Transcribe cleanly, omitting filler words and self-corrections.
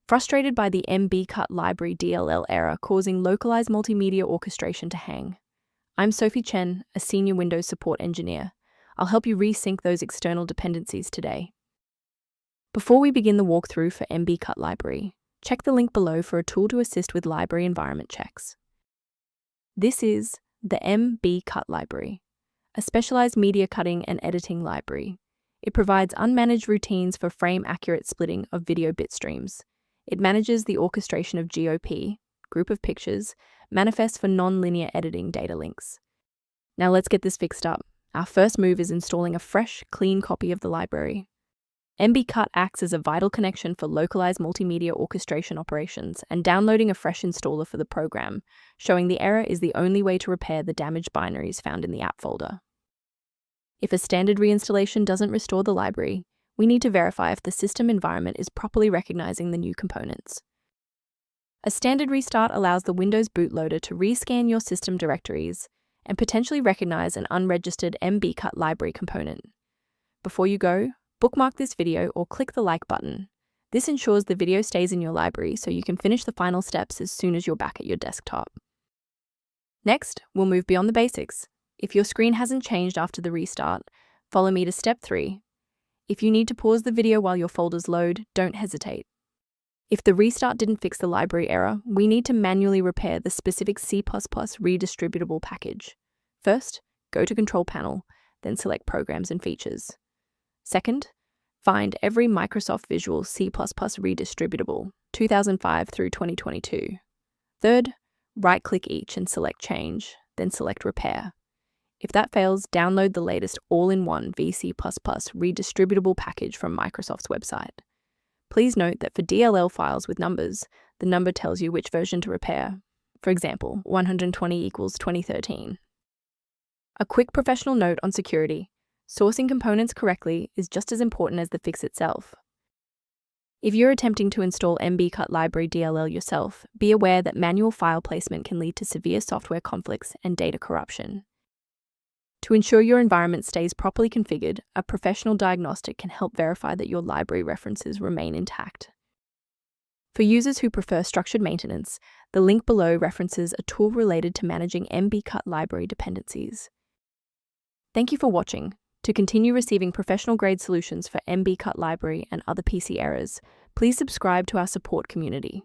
Frustrated by the Mbcut Library DLL error causing localized multimedia orchestration to hang? I'm Sophie Chen, a senior Windows support engineer. I'll help you resync those external dependencies today. Before we begin the walkthrough for Mbcut Library, check the link below for a tool to assist with library environment checks. This is the Mbcut Library, a specialized media cutting and editing library. It provides unmanaged routines for frame-accurate splitting of video bitstreams. It manages the orchestration of GOP, group of pictures, manifests for non-linear editing data links. Now let's get this fixed up. Our first move is installing a fresh, clean copy of the library. Mbcut acts as a vital connection for localized multimedia orchestration operations, and downloading a fresh installer for the program, showing the error is the only way to repair the damaged binaries found in the app folder. If a standard reinstallation doesn't restore the library, we need to verify if the system environment is properly recognizing the new components. A standard restart allows the Windows bootloader to rescan your system directories and potentially recognize an unregistered Mbcut library component. Before you go, bookmark this video or click the like button. This ensures the video stays in your library so you can finish the final steps as soon as you're back at your desktop. Next, we'll move beyond the basics. If your screen hasn't changed after the restart, follow me to step 3. If you need to pause the video while your folders load, don't hesitate. If the restart didn't fix the library error, we need to manually repair the specific C++ redistributable package. First, go to Control Panel, then select Programs and Features. Second, find every Microsoft Visual C++ redistributable, 2005 through 2022. Third, right-click each and select Change, then select Repair. If that fails, download the latest all-in-one VC++ redistributable package from Microsoft's website. Please note that for DLL files with numbers, the number tells you which version to repair. For example, 120 equals 2013. A quick professional note on security. Sourcing components correctly is just as important as the fix itself. If you're attempting to install Mbcut Library DLL yourself, be aware that manual file placement can lead to severe software conflicts and data corruption. To ensure your environment stays properly configured, a professional diagnostic can help verify that your library references remain intact. For users who prefer structured maintenance, the link below references a tool related to managing Mbcut library dependencies. Thank you for watching. To continue receiving professional-grade solutions for Mbcut library and other PC errors, please subscribe to our support community.